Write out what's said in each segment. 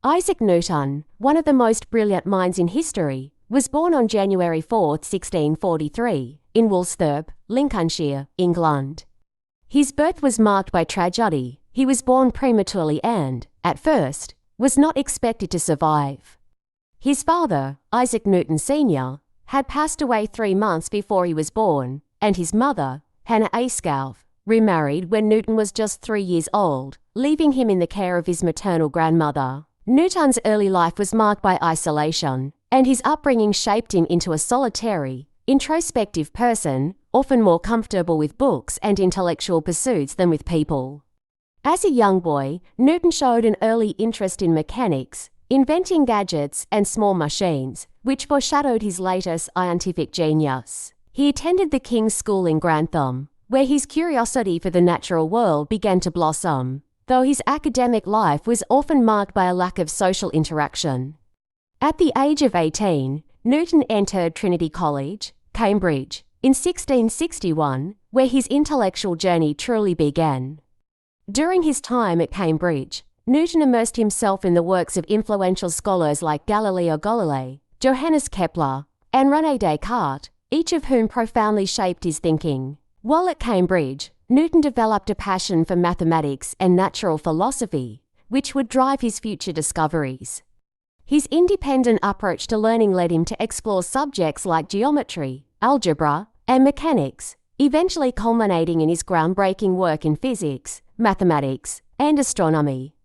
Isaac Newton, one of the most brilliant minds in history, was born on January 4, 1643, in Woolsthorpe, Lincolnshire, England. His birth was marked by tragedy. He was born prematurely and, at first, was not expected to survive. His father, Isaac Newton Sr., had passed away 3 months before he was born, and his mother, Hannah Ayscough, remarried when Newton was just 3 years old, leaving him in the care of his maternal grandmother. Newton's early life was marked by isolation, and his upbringing shaped him into a solitary, introspective person, often more comfortable with books and intellectual pursuits than with people. As a young boy, Newton showed an early interest in mechanics, inventing gadgets and small machines, which foreshadowed his later scientific genius. He attended the King's School in Grantham, where his curiosity for the natural world began to blossom, though his academic life was often marked by a lack of social interaction. At the age of 18, Newton entered Trinity College, Cambridge, in 1661, where his intellectual journey truly began. During his time at Cambridge, Newton immersed himself in the works of influential scholars like Galileo Galilei, Johannes Kepler, and René Descartes, each of whom profoundly shaped his thinking. While at Cambridge, Newton developed a passion for mathematics and natural philosophy, which would drive his future discoveries. His independent approach to learning led him to explore subjects like geometry, algebra, and mechanics, eventually culminating in his groundbreaking work in physics, mathematics, and astronomy.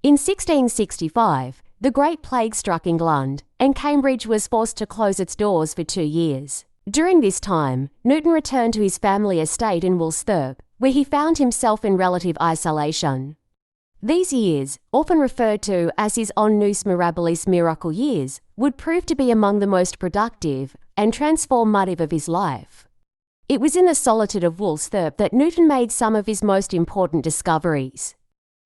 In 1665, the Great Plague struck England, and Cambridge was forced to close its doors for 2 years. During this time, Newton returned to his family estate in Woolsthorpe, where he found himself in relative isolation. These years, often referred to as his annus mirabilis miracle years, would prove to be among the most productive and transformative of his life. It was in the solitude of Woolsthorpe that Newton made some of his most important discoveries.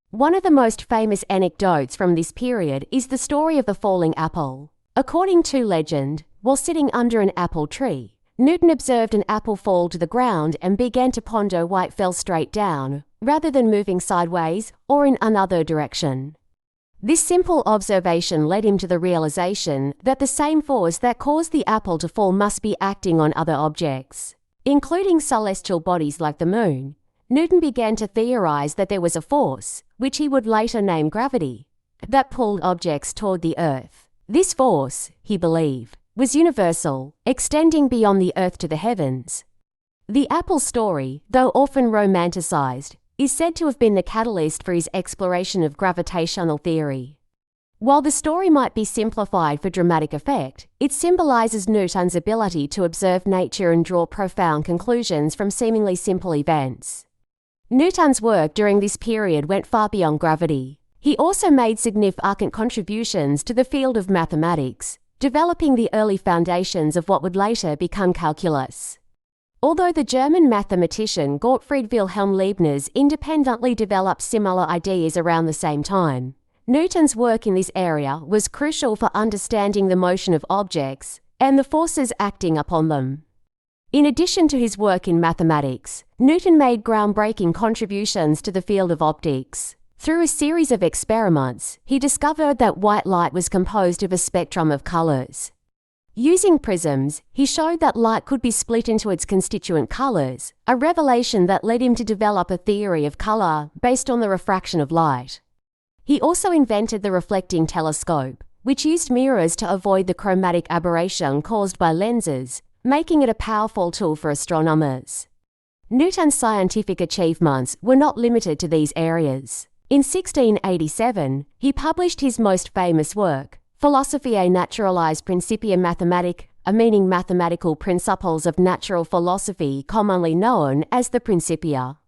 One of the most famous anecdotes from this period is the story of the falling apple. According to legend, while sitting under an apple tree, Newton observed an apple fall to the ground and began to ponder why it fell straight down, rather than moving sideways or in another direction. This simple observation led him to the realization that the same force that caused the apple to fall must be acting on other objects, including celestial bodies like the moon. Newton began to theorize that there was a force, which he would later name gravity, that pulled objects toward the Earth. This force, he believed, was universal, extending beyond the Earth to the heavens. The apple story, though often romanticized, is said to have been the catalyst for his exploration of gravitational theory. While the story might be simplified for dramatic effect, it symbolizes Newton's ability to observe nature and draw profound conclusions from seemingly simple events. Newton's work during this period went far beyond gravity. He also made significant contributions to the field of mathematics, developing the early foundations of what would later become calculus. Although the German mathematician Gottfried Wilhelm Leibniz independently developed similar ideas around the same time, Newton's work in this area was crucial for understanding the motion of objects and the forces acting upon them. In addition to his work in mathematics, Newton made groundbreaking contributions to the field of optics. Through a series of experiments, he discovered that white light was composed of a spectrum of colors. Using prisms, he showed that light could be split into its constituent colors, a revelation that led him to develop a theory of color based on the refraction of light. He also invented the reflecting telescope, which used mirrors to avoid the chromatic aberration caused by lenses, making it a powerful tool for astronomers. Newton's scientific achievements were not limited to these areas. In 1687, he published his most famous work, Philosophiae Naturalis Principia Mathematica, meaning mathematical principles of natural philosophy, commonly known as the Principia.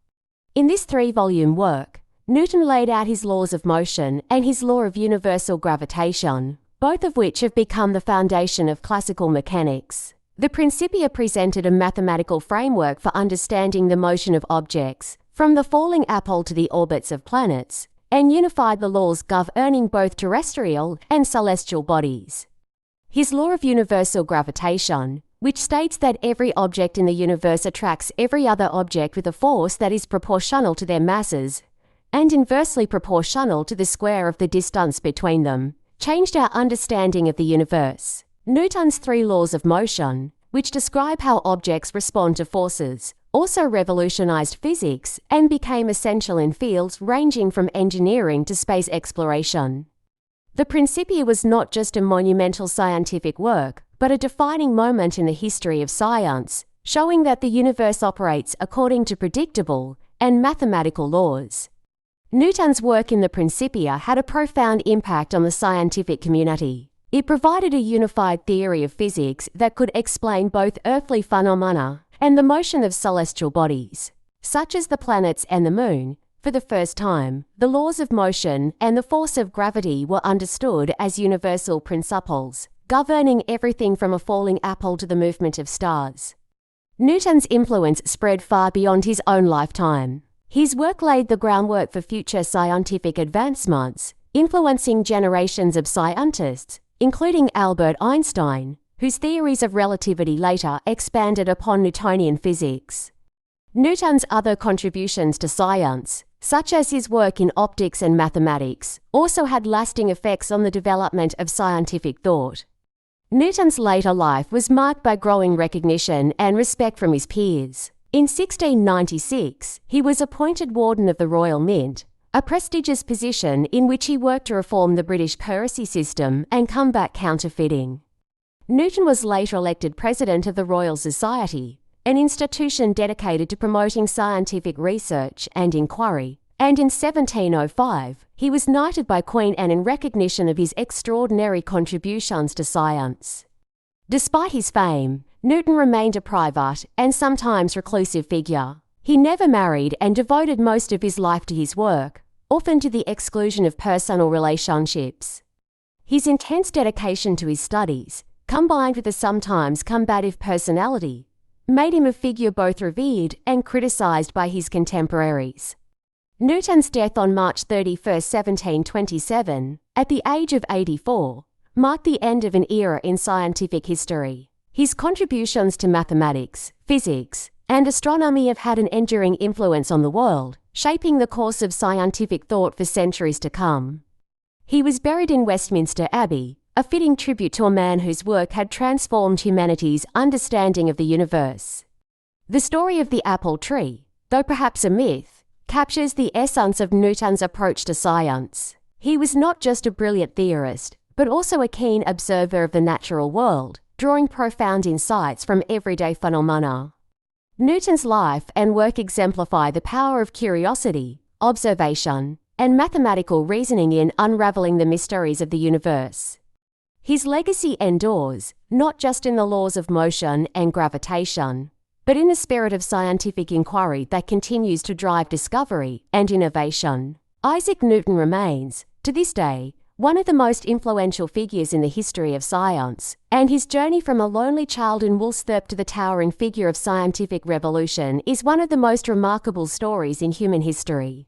In this 3-volume work, Newton laid out his laws of motion and his law of universal gravitation, both of which have become the foundation of classical mechanics. The Principia presented a mathematical framework for understanding the motion of objects, from the falling apple to the orbits of planets, and unified the laws governing both terrestrial and celestial bodies. His law of universal gravitation, which states that every object in the universe attracts every other object with a force that is proportional to their masses, and inversely proportional to the square of the distance between them, changed our understanding of the universe. Newton's 3 laws of motion, which describe how objects respond to forces, also revolutionized physics and became essential in fields ranging from engineering to space exploration. The Principia was not just a monumental scientific work, but a defining moment in the history of science, showing that the universe operates according to predictable and mathematical laws. Newton's work in the Principia had a profound impact on the scientific community. It provided a unified theory of physics that could explain both earthly phenomena and the motion of celestial bodies, such as the planets and the moon. For the first time, the laws of motion and the force of gravity were understood as universal principles, governing everything from a falling apple to the movement of stars. Newton's influence spread far beyond his own lifetime. His work laid the groundwork for future scientific advancements, influencing generations of scientists, including Albert Einstein, whose theories of relativity later expanded upon Newtonian physics. Newton's other contributions to science, such as his work in optics and mathematics, also had lasting effects on the development of scientific thought. Newton's later life was marked by growing recognition and respect from his peers. In 1696, he was appointed Warden of the Royal Mint, a prestigious position in which he worked to reform the British currency system and combat counterfeiting. Newton was later elected President of the Royal Society, an institution dedicated to promoting scientific research and inquiry, and in 1705, he was knighted by Queen Anne in recognition of his extraordinary contributions to science. Despite his fame, Newton remained a private and sometimes reclusive figure. He never married and devoted most of his life to his work, often to the exclusion of personal relationships. His intense dedication to his studies, combined with a sometimes combative personality, made him a figure both revered and criticized by his contemporaries. Newton's death on March 31, 1727, at the age of 84, marked the end of an era in scientific history. His contributions to mathematics, physics, and astronomy have had an enduring influence on the world, shaping the course of scientific thought for centuries to come. He was buried in Westminster Abbey, a fitting tribute to a man whose work had transformed humanity's understanding of the universe. The story of the apple tree, though perhaps a myth, captures the essence of Newton's approach to science. He was not just a brilliant theorist, but also a keen observer of the natural world, drawing profound insights from everyday phenomena. Newton's life and work exemplify the power of curiosity, observation, and mathematical reasoning in unraveling the mysteries of the universe. His legacy endures, not just in the laws of motion and gravitation, but in the spirit of scientific inquiry that continues to drive discovery and innovation. Isaac Newton remains, to this day, one of the most influential figures in the history of science, and his journey from a lonely child in Woolsthorpe to the towering figure of scientific revolution is one of the most remarkable stories in human history.